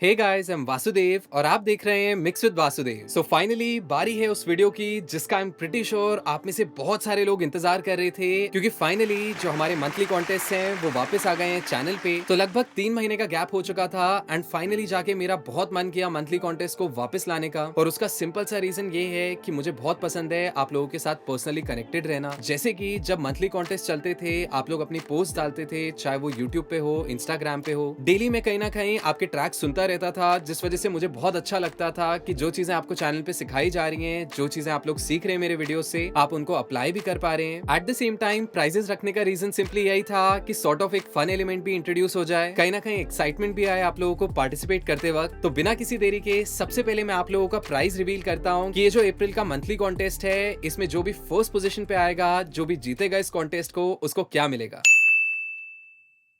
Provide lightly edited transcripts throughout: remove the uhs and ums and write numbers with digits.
Hey guys, I am Vasudev और आप देख रहे हैं mix with Vasudev. So finally बारी है उस वीडियो की जिसका आई एम प्रीटी श्योर आप में से बहुत सारे लोग इंतजार कर रहे थे, क्योंकि फाइनली जो हमारे मंथली कॉन्टेस्ट हैं वो वापस आ गए हैं चैनल पे। तो लगभग 3 महीने का गैप हो चुका था एंड फाइनली जाके मेरा बहुत मन किया मंथली कॉन्टेस्ट को वापस लाने का। और उसका सिंपल सा रीजन ये है कि मुझे बहुत पसंद है आप लोगों के साथ पर्सनली कनेक्टेड रहना। जैसे कि जब मंथली कॉन्टेस्ट चलते थे आप लोग अपनी पोस्ट डालते थे, चाहे वो यूट्यूब पे हो, इंस्टाग्राम पे हो, डेली में कहीं ना कहीं आपके ट्रैक सुनता रहता था, जिस वजह से मुझे बहुत अच्छा लगता था कि जो चीजें आपको चैनल पे सिखाई जा रही हैं, जो चीजें आप लोग सीख रहे हैं मेरे वीडियो से, आप उनको अप्लाई भी कर पा रहे हैं। At the same time prizes रखने का रीजन सिंपली यही था कि सॉर्ट ऑफ एक फन एलिमेंट भी इंट्रोड्यूस हो जाए, कहीं ना कहीं एक्साइटमेंट भी आए आप लोगों को पार्टिसिपेट करते वक्त। तो बिना किसी देरी के सबसे पहले मैं आप लोगों का प्राइज रिवील करता हूँ कि ये जो अप्रैल का मंथली कॉन्टेस्ट है, इसमें जो भी फर्स्ट पोजीशन पे आएगा, जो भी जीतेगा इस कॉन्टेस्ट को, उसको क्या मिलेगा।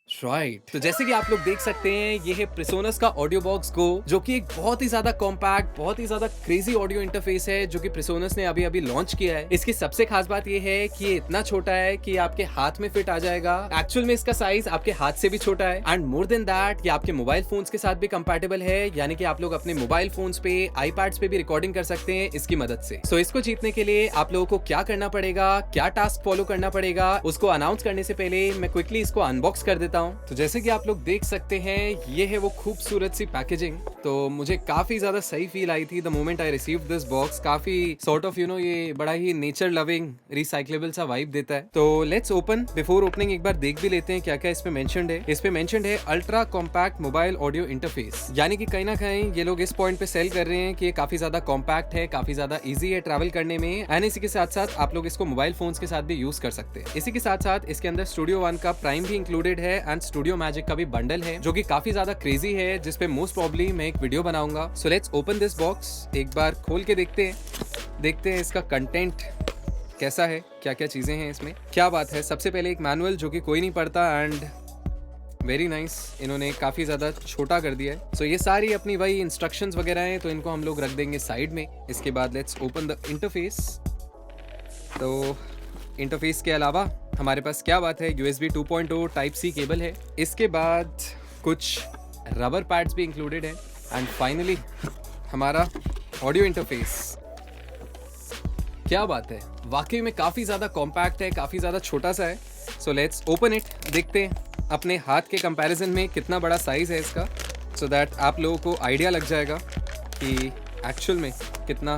राइट, तो जैसे कि आप लोग देख सकते हैं ये है प्रिसोनस का ऑडियो बॉक्स गो, जो कि एक बहुत ही ज्यादा कॉम्पैक्ट, बहुत ही ज्यादा क्रेजी ऑडियो इंटरफेस है जो कि प्रिसोनस ने अभी अभी लॉन्च किया है। इसकी सबसे खास बात ये है कि ये इतना छोटा है कि आपके हाथ में फिट आ जाएगा। एक्चुअल में इसका साइज आपके हाथ से भी छोटा है एंड मोर देन दैट ये आपके मोबाइल फोन्स के साथ भी कंपैटिबल है, यानी कि आप लोग अपने मोबाइल फोन्स पे, आईपैड्स पे भी रिकॉर्डिंग कर सकते हैं इसकी मदद से। सो इसको जीतने के लिए आप लोगों को क्या करना पड़ेगा, क्या टास्क फॉलो करना पड़ेगा, उसको अनाउंस करने से पहले मैं क्विकली इसको अनबॉक्स कर देता हूँ। तो जैसे कि आप लोग देख सकते हैं ये है वो खूबसूरत सी पैकेजिंग। तो मुझे काफी ज्यादा सही फील आई थी the moment I received this box. काफी सॉर्ट ऑफ ये बड़ा ही नेचर लविंग रिसाइक्लेबल सा वाइब देता है। तो लेट्स ओपन। बिफोर ओपनिंग एक बार देख भी लेते हैं क्या क्या इसमें मेंशन्ड है। इसमें मेंशन्ड है ultra compact mobile audio interface, यानी कि कहीं ना कहीं ये लोग इस पॉइंट पे सेल कर रहे हैं कि ये काफी ज्यादा कॉम्पैक्ट है, काफी ज्यादा इजी है ट्रैवल करने में एंड इसी के साथ साथ आप लोग इसको मोबाइल फोन्स के साथ भी यूज कर सकते हैं। इसी के साथ साथ इसके अंदर स्टूडियो वन का प्राइम भी इंक्लूडेड है एंड स्टूडियो मैजिक का भी बंडल है, जो कि काफी ज्यादा क्रेजी है, जिसपे मोस्ट प्रॉब्ली मैं एक वीडियो बनाऊंगा। So let's open this box. एक बार खोल के देखते हैं इसका कंटेंट कैसा है, क्या क्या चीजें हैं इसमें। क्या बात है, सबसे पहले एक मैनुअल जो कि कोई नहीं पढ़ता एंड वेरी नाइस, इन्होंने काफी ज्यादा छोटा कर दिया है। सो ये सारी अपनी वही इंस्ट्रक्शंस वगैरह हैं, तो इनको हम लोग रख देंगे साइड में। इसके बाद लेट्स ओपन द इंटरफेस। तो इंटरफेस के अलावा हमारे पास क्या बात है, USB 2.0 टाइप सी केबल है। इसके बाद कुछ रबर पैड्स भी इंक्लूडेड है एंड फाइनली हमारा ऑडियो इंटरफेस। क्या बात है, वाकई में काफी ज्यादा कॉम्पैक्ट है, काफी ज्यादा छोटा सा है। सो लेट्स ओपन इट, देखते हैं अपने हाथ के कंपैरिजन में कितना बड़ा साइज है इसका, सो दैट आप लोगों को आइडिया लग जाएगा कि एक्चुअल में कितना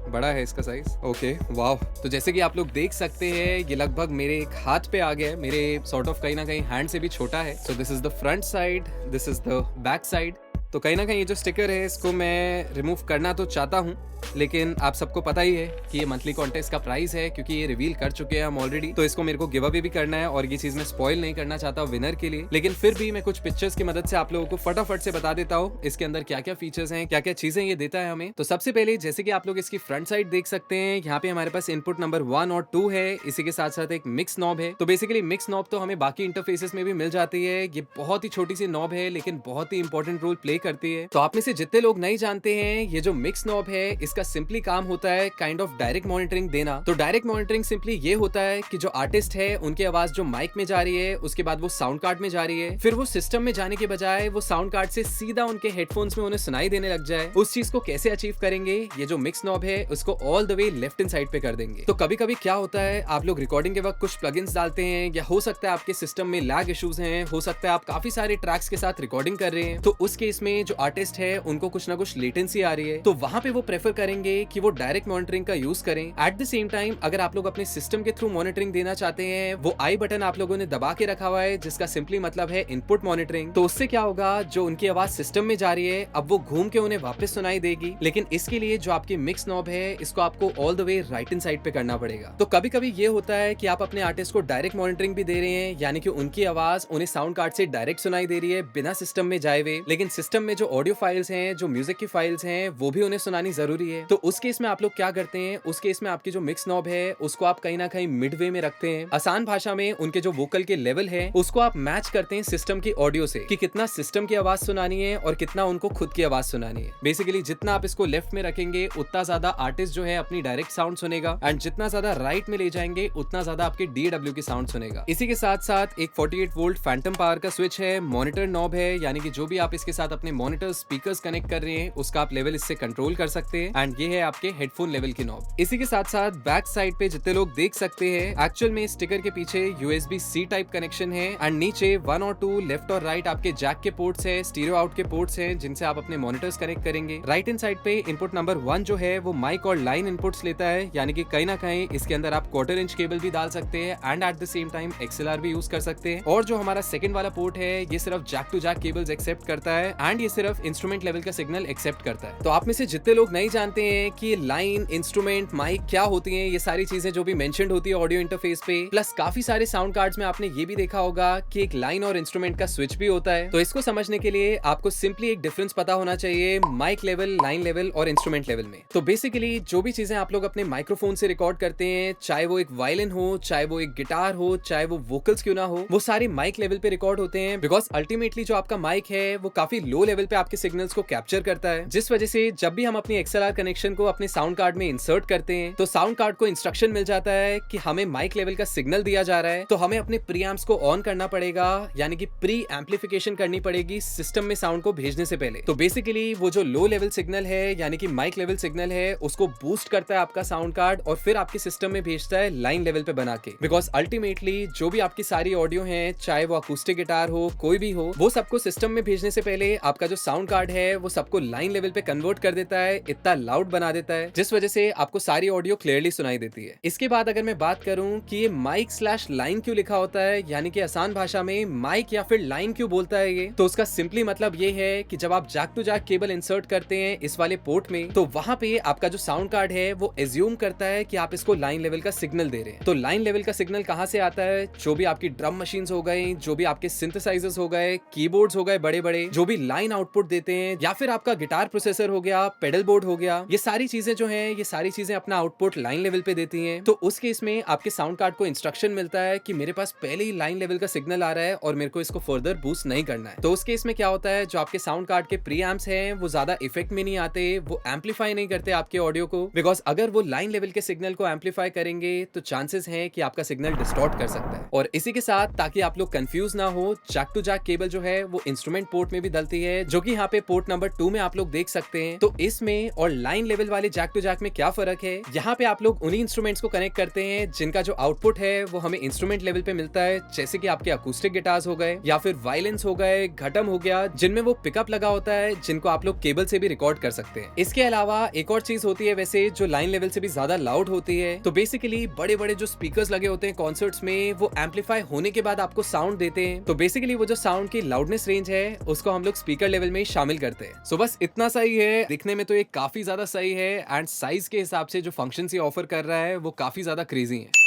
बड़ा है इसका साइज। ओके, वाव। तो जैसे कि आप लोग देख सकते हैं ये लगभग मेरे एक हाथ पे आ गया है, मेरे सॉर्ट ऑफ कहीं ना कहीं हैंड से भी छोटा है। So this is the front side, this is the back side. तो कहीं ना कहीं ये जो स्टिकर है इसको मैं रिमूव करना तो चाहता हूँ, लेकिन आप सबको पता ही है कि ये मंथली कॉन्टेस्ट का प्राइस है, क्योंकि ये रिवील कर चुके हैं हम ऑलरेडी। तो इसको मेरे को गिव अवे भी करना है और ये चीज मैं स्पॉइल नहीं करना चाहता विनर के लिए। लेकिन फिर भी मैं कुछ पिक्चर्स की मदद से आप लोगों को फटाफट से बता देता हूँ इसके अंदर क्या क्या फीचर्स हैं, क्या क्या चीजें ये देता है हमें। तो सबसे पहले जैसे कि आप लोग इसकी फ्रंट साइड देख सकते हैं, यहाँ पे हमारे पास इनपुट नंबर 1 और 2 है। इसी के साथ साथ एक मिक्स नॉब है। तो बेसिकली मिक्स नॉब तो हमें बाकी इंटरफेसेस में भी मिल जाती है। ये बहुत ही छोटी सी नॉब है लेकिन बहुत ही इंपॉर्टेंट रोल प्ले करती है। तो आप में से जितने लोग नहीं जानते हैं, ये जो मिक्स नॉब है इसका सिंपली काम होता है काइंड ऑफ डायरेक्ट मॉनिटरिंग देना। तो डायरेक्ट मॉनिटरिंग सिंपली ये होता है कि जो आर्टिस्ट है उनकी आवाज जो माइक में जा रही है, उसके बाद वो साउंड कार्ड में जा रही है, फिर वो सिस्टम में जाने के बजाय वो साउंड कार्ड से सीधा उनके हेडफोन्स में उन्हें सुनाई देने लग जाए। उस चीज को कैसे अचीव करेंगे, ये जो मिक्स नॉब है उसको all the way left hand side पे कर देंगे। तो कभी कभी क्या होता है, आप लोग रिकॉर्डिंग के वक्त कुछ प्लगइन्स डालते हैं, या हो सकता है आपके सिस्टम में लैग इश्यूज हैं, हो सकता है आप काफी सारे ट्रैक्स के साथ रिकॉर्डिंग कर रहे हैं, तो उस केस में जो आर्टिस्ट है उनको कुछ ना कुछ लेटेंसी आ रही है, तो वहां पे वो प्रेफर करेंगे कि वो डायरेक्ट मॉनिटरिंग का यूज करें। एट द सेम टाइम अगर आप लोग अपने सिस्टम के थ्रू मॉनिटरिंग देना चाहते हैं, वो आई बटन आप लोगों ने दबा के रखा हुआ है जिसका सिंपली मतलब है इनपुट मॉनिटरिंग। तो उससे क्या होगा, जो उनकी आवाज सिस्टम में जा रही है अब वो घूम के उन्हें वापस सुनाई देगी। लेकिन इसके लिए जो आपकी मिक्स नॉब है इसको आपको all the way right hand side पे करना पड़ेगा। तो कभी कभी ये होता है कि आप अपने आर्टिस्ट को डायरेक्ट मॉनिटरिंग भी दे रहे हैं, यानी कि उनकी आवाज उन्हें साउंड कार्ड से डायरेक्ट सुनाई दे रही है बिना सिस्टम में जाए हुए, लेकिन सिस्टम में जो ऑडियो फाइल्स हैं, जो म्यूजिक की फाइल्स हैं, वो भी उन्हें सुनानी जरूरी है। तो उस केस में आप लोग क्या करते हैं, उस केस में आपकी जो मिक्स नॉब है उसको आप कहीं ना कहीं मिड वे में रखते हैं। आसान भाषा में उनके जो वोकल के लेवल है उसको आप मैच करते हैं सिस्टम की ऑडियो से, कि कितना सिस्टम की आवाज सुनानी है और कितना उनको खुद की आवाज सुनानी है। बेसिकली जितना आप इसको लेफ्ट में रखेंगे उतना ज्यादा आर्टिस्ट जो है अपनी डायरेक्ट साउंड सुनेगा, एंड जितना ज्यादा राइट में ले जाएंगे उतना ज्यादा आपके DAW की साउंड सुनेगा। इसी के साथ साथ एक 48 वोल्ट फैंटम पावर का स्विच है, मॉनिटर नॉब है, यानी कि जो भी आप इसके साथ अपने अपने मॉनिटर स्पीकर्स कनेक्ट कर रहे हैं उसका आप लेवल इससे कंट्रोल कर सकते हैं। एंड ये है आपके हेडफोन लेवल की नॉब। इसी के साथ साथ बैक साइड पे जितने लोग देख सकते हैं एक्चुअल में स्टिकर के पीछे USB-C टाइप कनेक्शन है एंड नीचे 1 और 2 लेफ्ट और राइट आपके जैक के पोर्ट्स है, स्टीरियो आउट के पोर्ट्स हैं जिनसे आप अपने मॉनिटर्स कनेक्ट करेंगे। राइट हैंड साइड पे इनपुट नंबर 1 जो है वो माइक और लाइन इनपुट्स लेता है, यानी कि कहीं ना कहीं इसके अंदर आप 1/4 इंच केबल भी डाल सकते हैं and eight the same time XLR भी यूज कर सकते हैं। और जो हमारा सेकंड वाला पोर्ट है ये सिर्फ jack to jack cables accept करता है एंड ये सिर्फ इंस्ट्रूमेंट लेवल का सिग्नल एक्सेप्ट करता है। तो आप में से जितने लोग नहीं जानते हैं कि लाइन, इंस्ट्रूमेंट, माइक क्या होती हैं, ये सारी चीजें जो भी मेंशन्ड होती है ऑडियो इंटरफेस पे, प्लस काफी सारे साउंड कार्ड्स में आपने ये भी देखा होगा कि एक लाइन और इंस्ट्रूमेंट का स्विच भी होता है। तो इसको समझने के लिए आपको सिंपली एक डिफरेंस पता होना चाहिए माइक लेवल, लाइन लेवल और इंस्ट्रूमेंट लेवल में। तो बेसिकली जो भी चीजें आप लोग अपने माइक्रोफोन से रिकॉर्ड करते हैं, चाहे वो एक वायलिन हो, चाहे वो एक गिटार हो, चाहे वो वोकल्स क्यों ना हो, वो सारे माइक लेवल पे रिकॉर्ड होते हैं। बिकॉज अल्टीमेटली जो आपका माइक है वो काफी लो लेवल पे आपके सिग्नल्स को कैप्चर करता है, जिस वजह से जब भी हम अपनी XLR कनेक्शन को अपने साउंड कार्ड में इंसर्ट करते हैं तो साउंड कार्ड को इंस्ट्रक्शन मिल जाता है कि हमें माइक लेवल का सिग्नल दिया जा रहा है, तो हमें अपने प्रीएम्प्स को ऑन करना पड़ेगा, यानी कि प्री एम्पलीफिकेशन करनी पड़ेगी सिस्टम में साउंड को भेजने से पहले। तो बेसिकली वो जो लो लेवल सिग्नल है यानी कि माइक लेवल सिग्नल है उसको बूस्ट करता है आपका साउंड कार्ड और फिर आपके सिस्टम में भेजता है लाइन लेवल पे बना के। बिकॉज अल्टीमेटली जो भी आपकी सारी ऑडियो है, चाहे वो अकूस्टिक गिटार हो, कोई भी हो, वो सबको सिस्टम में भेजने से पहले आपका जो साउंड कार्ड है वो सबको लाइन लेवल पे कन्वर्ट कर देता है, इतना लाउड बना देता है जिस वजह से आपको सारी ऑडियो क्लियरली सुनाई देती है। इसके बाद अगर मैं बात करूं कि ये माइक/लाइन क्यों लिखा होता है, यानी कि आसान भाषा में माइक या फिर लाइन क्यों बोलता है ये, तो उसका सिंपली मतलब ये है कि जब आप jack to jack cable insert करते हैं इस वाले पोर्ट में, तो वहां पे आपका जो साउंड कार्ड है वो एज्यूम करता है कि आप इसको लाइन लेवल का सिग्नल दे रहे हैं। तो लाइन लेवल का सिग्नल कहां से आता है? जो भी आपकी ड्रम मशीन्स हो गए, जो भी आपके सिंथेसाइजर्स हो गए, कीबोर्ड्स हो गए बड़े बड़े, जो भी लाइन आउटपुट देते हैं, या फिर आपका गिटार प्रोसेसर हो गया, पेडल बोर्ड हो गया, ये सारी चीजें जो है ये सारी चीजें अपना आउटपुट लाइन लेवल पे देती हैं। तो उस केस में आपके साउंड कार्ड को इंस्ट्रक्शन मिलता है कि मेरे पास पहले ही लाइन लेवल का सिग्नल आ रहा है और मेरे को इसको फर्दर बूस्ट नहीं करना है। तो उस केस में क्या होता है, जो आपके साउंड कार्ड के प्री एम्प्स हैं वो ज्यादा इफेक्ट में नहीं आते, वो एम्पलीफाई नहीं करते आपके ऑडियो को। बिकॉज अगर वो लाइन लेवल के सिग्नल को एम्पलीफाई करेंगे तो चांसेस हैं कि आपका सिग्नल डिस्टॉर्ट कर सकता है। और इसी के साथ ताकि आप लोग कंफ्यूज ना हो, जैक टू जैक केबल जो है वो इंस्ट्रूमेंट पोर्ट में भी डलती है, जो कि यहाँ पे पोर्ट नंबर 2 में आप लोग देख सकते हैं। तो इसमें और लाइन लेवल वाले जैक टू जैक में क्या फर्क है? यहाँ पे आप लोग उन्हीं इंस्ट्रूमेंट्स को कनेक्ट करते हैं जिनका जो आउटपुट है वो हमें इंस्ट्रूमेंट लेवल पे मिलता है, जैसे कि आपके अकूस्टिक गिटार्स हो गए या फिर वायलिन्स हो गए, घटम हो गया, जिनमें वो पिकअप लगा होता है जिनको आप लोग केबल से भी रिकॉर्ड कर सकते हैं। इसके अलावा एक और चीज होती है वैसे जो लाइन लेवल से भी ज्यादा लाउड होती है। तो बेसिकली बड़े बड़े जो स्पीकर्स लगे होते हैं कॉन्सर्ट्स में, वो एम्पलीफाई होने के बाद आपको साउंड देते हैं। तो बेसिकली वो जो साउंड की लाउडनेस रेंज है उसको हम लोग स्पीकर लेवल में शामिल करते हैं। सो बस इतना सही है, दिखने में तो ये काफी ज्यादा सही है एंड साइज के हिसाब से जो फंक्शन ये ऑफर कर रहा है वो काफी ज्यादा क्रेजी है।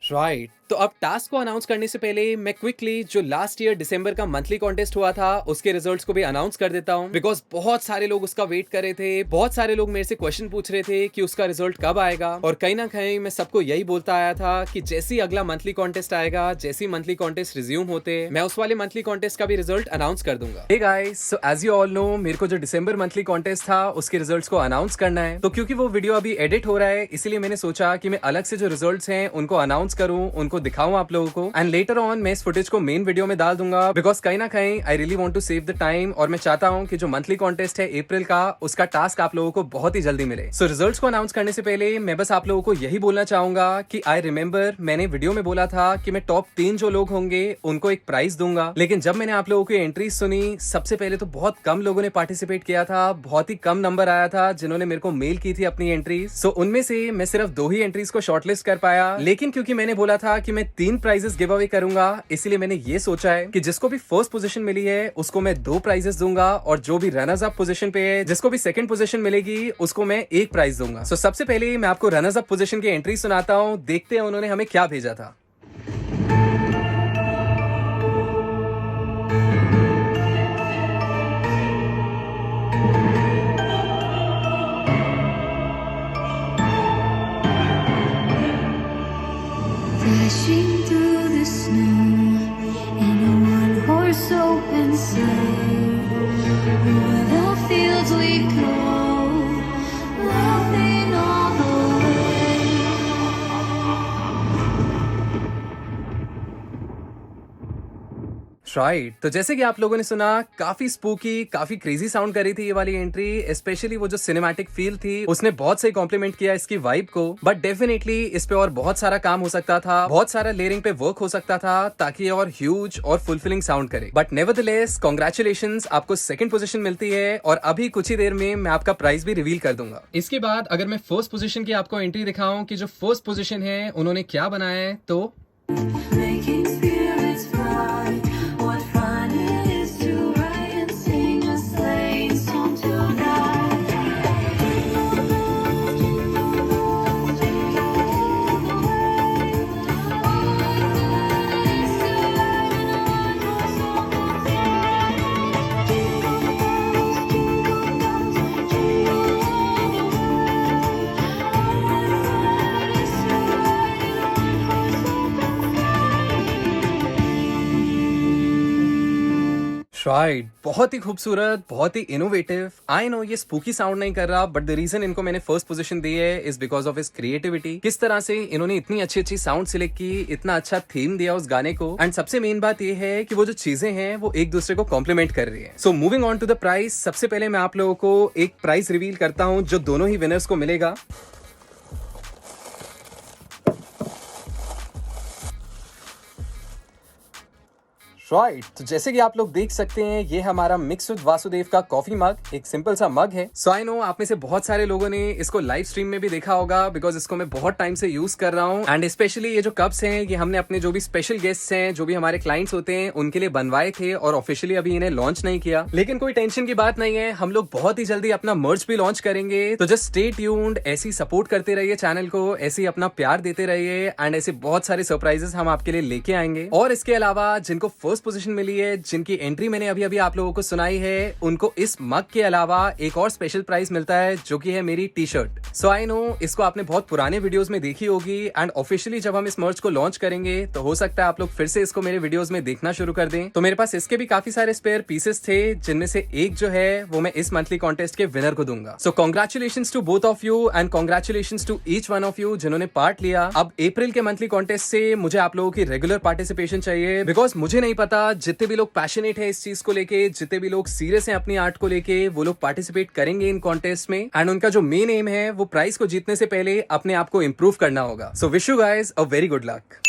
राइट, तो अब टास्क को अनाउंस करने से पहले मैं क्विकली जो लास्ट ईयर दिसंबर का मंथली कॉन्टेस्ट हुआ था उसके रिजल्ट्स को भी अनाउंस कर देता हूं। बिकॉज बहुत सारे लोग उसका वेट कर रहे थे, बहुत सारे लोग मेरे से क्वेश्चन पूछ रहे थे कि उसका रिजल्ट कब आएगा, और कहीं ना कहीं मैं सबको यही बोलता आया था कि जैसे ही अगला मंथली कॉन्टेस्ट आएगा, जैसे ही मंथली कॉन्टेस्ट रिज्यूम होते, मैं उस वाले मंथली कॉन्टेस्ट का भी रिजल्ट अनाउंस कर दूंगा। Hey guys, so as you all know मेरे को जो दिसंबर मंथली कॉन्टेस्ट था उसके रिजल्ट्स को अनाउंस करना है। तो क्योंकि वो वीडियो अभी एडिट हो रहा है इसलिए मैंने सोचा कि मैं अलग से जो रिजल्ट्स हैं उनको अनाउंस करूं, उनको दिखाऊं आप लोगों को, एंड लेटर ऑन मैं इस फुटेज को मेन वीडियो में डाल दूंगा। बिकॉज कहीं ना कहीं I really want to save the time, और मैं चाहता हूं कि जो मंथली कॉन्टेस्ट है अप्रैल का, उसका टास्क आप लोगों को बहुत ही जल्दी मिले। सो रिजल्ट्स को अनाउंस करने से पहले मैं बस आप लोगों को यही बोलना चाहूंगा कि आई रिमेंबर मैंने वीडियो में बोला था कि मैं टॉप 3 जो लोग होंगे उनको एक प्राइज दूंगा, लेकिन जब मैंने आप लोगों की एंट्रीज सुनी, सबसे पहले तो बहुत कम लोगों ने पार्टिसिपेट किया था, बहुत ही कम नंबर आया था जिन्होंने मेरे को मेल की थी अपनी एंट्रीज। सो उनमें से मैं सिर्फ 2 ही एंट्रीज को शॉर्टलिस्ट कर पाया, लेकिन क्योंकि मैंने बोला था कि मैं 3 प्राइजेस गिव अवे करूंगा, इसलिए मैंने ये सोचा है कि जिसको भी फर्स्ट पोजीशन मिली है उसको मैं 2 प्राइजेस दूंगा, और जो भी रनर्स अप पोजीशन पे है, जिसको भी सेकंड पोजीशन मिलेगी उसको मैं 1 प्राइज दूंगा। सो सबसे पहले मैं आपको रनर्स अप पोजीशन की एंट्री सुनाता हूं, देखते हैं उन्होंने हमें क्या भेजा था। Dashing through the snow in a one-horse open sleigh, o'er the fields we go, laughing all the way. Right तो जैसे कि आप लोगों ने सुना, काफी स्पूकी, काफी क्रेजी साउंड कर रही थी ये वाली एंट्री। स्पेशली वो जो सिनेमैटिक फील थी उसने बहुत सही कॉम्प्लीमेंट किया इसकी वाइब को। बट डेफिनेटली इस पे और बहुत सारा काम हो सकता था, बहुत सारा लेयरिंग पे वर्क हो सकता था ताकि ये और ह्यूज और फुलफिलिंग साउंड करे। बट नेवरदलेस कांग्रेचुलेशंस, आपको सेकंड पोजीशन मिलती है और अभी कुछ ही देर में मैं आपका प्राइस भी रिवील कर दूंगा। इसके बाद अगर मैं फर्स्ट पोजीशन की आपको एंट्री दिखाऊं कि जो फर्स्ट पोजीशन है उन्होंने क्या बनाया है, तो Making spirits fly. What fun it is to ride and sing a sleighing song tonight. Jingle bells, jingle bells, jingle all the way. What fun it is to ride in a one-horse open sleigh. Jingle bells, jingle bells, jingle all the way. What fun it is to ride in a one-horse open right बहुत ही खूबसूरत, बहुत ही innovative. I know ये spooky sound नहीं कर रहा, but the reason इनको मैंने first position दी है is because of his creativity. किस तरह से इन्होंने इतनी अच्छी अच्छी साउंड सिलेक्ट की, इतना अच्छा थीम दिया उस गाने को। एंड सबसे मेन बात ये है कि वो जो चीजें हैं वो एक दूसरे को कॉम्प्लीमेंट कर रही है। So moving on to the prize, सबसे पहले मैं आप लोगों को एक प्राइस रिवील करता हूँ जो दोनों ही विनर्स को मिलेगा। राइट तो जैसे कि आप लोग देख सकते हैं, ये हमारा मिक्स विद वासुदेव का कॉफी मग, एक सिंपल सा मग है। सो आई नो आप में से बहुत सारे लोगों ने इसको लाइव स्ट्रीम में भी देखा होगा, बिकॉज इसको मैं बहुत टाइम से यूज कर रहा हूँ। एंड स्पेशली ये जो कप्स हैं, ये हमने अपने जो भी स्पेशल गेस्ट्स हैं, जो भी हमारे क्लाइंट्स होते हैं, उनके लिए बनवाए थे और ऑफिशियली अभी इन्हें लॉन्च नहीं किया। लेकिन कोई टेंशन की बात नहीं है, हम लोग बहुत ही जल्दी अपना मर्च भी लॉन्च करेंगे। तो जस्ट स्टे ट्यून्ड, ऐसी सपोर्ट करते रहिए चैनल को, ऐसे अपना प्यार देते रहिए एंड ऐसे बहुत सारे सरप्राइजेस हम आपके लिए लेके आएंगे। और इसके अलावा जिनको फर्स्ट पोजीशन मिली है, जिनकी एंट्री मैंने अभी अभी आप लोगों को सुनाई है, उनको इस मग के अलावा एक और स्पेशल प्राइज मिलता है जो कि है मेरी T shirt. So I know इसको आपने बहुत पुराने वीडियोस में देखी होगी एंड ऑफिशियली जब हम इस मर्च को लॉन्च करेंगे तो हो सकता है आप लोग फिर से इसको मेरे वीडियोस में देखना शुरू कर दें। तो मेरे पास इसके भी काफी सारे स्पेयर पीसेस थे, जिनमें से एक जो है वो मैं इस मंथली कॉन्टेस्ट के विनर को दूंगा। So congratulations to both of you and congratulations to each one of you जिन्होंने पार्ट लिया। अब अप्रैल के मंथली कॉन्टेस्ट से मुझे आप लोगों की रेगुलर पार्टिसिपेशन चाहिए, बिकॉज मुझे नहीं पता जितने भी लोग पैशनेट है इस चीज को लेके, जितने भी लोग सीरियस हैं अपनी आर्ट को लेके, वो लोग पार्टिसिपेट करेंगे इन कॉन्टेस्ट में। एंड उनका जो मेन एम है वो प्राइज को जीतने से पहले अपने आप को इंप्रूव करना होगा। So wish you guys a very good luck.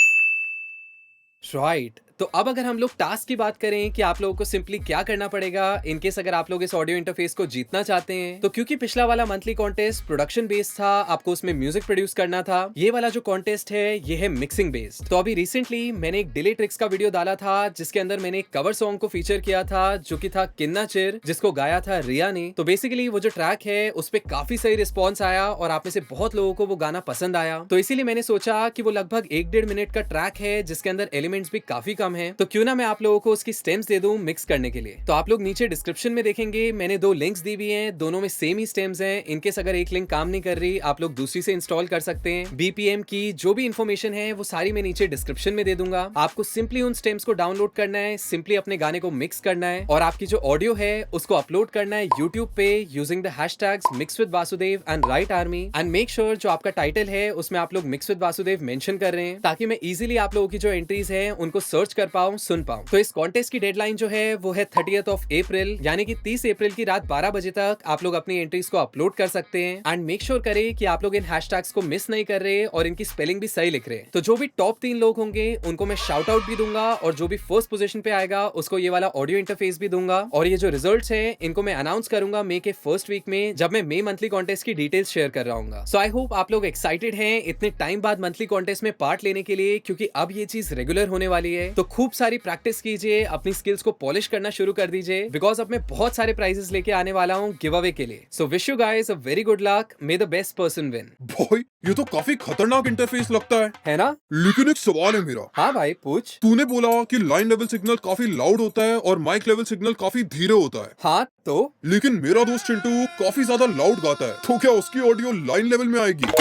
Right तो अब अगर हम लोग टास्क की बात करें कि आप लोगों को सिंपली क्या करना पड़ेगा इनकेस अगर आप लोग इस ऑडियो इंटरफेस को जीतना चाहते हैं, तो क्योंकि पिछला वाला मंथली कॉन्टेस्ट प्रोडक्शन बेस्ड था, आपको उसमें म्यूजिक प्रोड्यूस करना था। ये वाला जो कॉन्टेस्ट है ये है मिक्सिंग बेस्ड। तो अभी रिसेंटली मैंने एक डिले ट्रिक्स का वीडियो डाला था जिसके अंदर मैंने एक कवर सॉन्ग को फीचर किया था जो कि था किन्ना चिर, जिसको गाया था रिया ने। तो बेसिकली वो जो ट्रैक है उस पर काफी सही रिस्पॉन्स आया और आप में से बहुत लोगों को वो गाना पसंद आया। तो इसीलिए मैंने सोचा कि वो लगभग 1-1.5 मिनट का ट्रैक है जिसके अंदर एलिमेंट्स भी काफी कम है, तो क्यों ना मैं आप लोगों को उसकी स्टेम्स दे दूं मिक्स करने के लिए। तो आप लोग नीचे डिस्क्रिप्शन में देखेंगे मैंने 2 लिंक्स दी हुई हैं, दोनों में सेम ही स्टेम्स हैं। इनकेस अगर एक लिंक काम नहीं कर रही, आप लोग दूसरी से इंस्टॉल कर सकते हैं। बीपीएम की जो भी इन्फॉर्मेशन है वो सारी मैं नीचे डिस्क्रिप्शन में दे दूंगा। आपको सिंपली उन स्टेम्स को डाउनलोड करना है, सिंपली अपने गाने को मिक्स करना है और आपकी जो ऑडियो है उसको अपलोड करना है यूट्यूब पे using the hashtags mix with Vasudev and right army. And make sure जो आपका टाइटल है उसमें आप लोग मिक्स विद वासुदेव मेंशन कर रहे हैं, ताकि मैं इजीली आप लोगों की जो एंट्रीज है उनको सर्च कर पाऊं, सुन पाऊं। तो इस कॉन्टेस्ट की डेडलाइन जो है वो है 30th of April, यानी कि 30 अप्रैल की रात 12 बजे तक आप लोग अपनी एंट्रीज को अपलोड कर सकते हैं। एंड मेक श्योर करें कि आप लोग इन हैशटैग्स को मिस नहीं कर रहे और इनकी स्पेलिंग भी सही लिख रहे हैं। तो जो भी टॉप 3 लोग होंगे उनको मैं शाउट आउट भी दूंगा और जो भी फर्स्ट पोजीशन पे आएगा उसको ये वाला ऑडियो इंटरफेस भी दूंगा। और ये जो रिजल्ट्स हैं इनको मैं अनाउंस करूंगा मई के फर्स्ट वीक में, जब मैं मई मंथली कॉन्टेस्ट की डिटेल्स शेयर कर रहा हूँ। सो आई होप आप लोग एक्साइटेड हैं इतने टाइम बाद मंथली कॉन्टेस्ट में पार्ट लेने के लिए, क्योंकि अब ये चीज रेगुलर होने वाली है। तो खूब सारी प्रैक्टिस कीजिए, अपनी स्किल्स को पॉलिश करना शुरू कर दीजिए, बिकॉज अब मैं बहुत सारे प्राइजेस लेके आने वाला हूँ गिव अवे के लिए। So wish you guys a very good luck, may the best person win. भाई ये तो काफी खतरनाक इंटरफेस लगता है ना? लेकिन एक सवाल है मेरा। हाँ भाई पूछ। तूने बोला कि लाइन लेवल सिग्नल काफी लाउड होता है और माइक लेवल सिग्नल काफी धीरे होता है। हाँ तो लेकिन मेरा दोस्त चिंटू काफी ज्यादा लाउड गाता है, तो क्या उसकी ऑडियो लाइन लेवल में आएगी?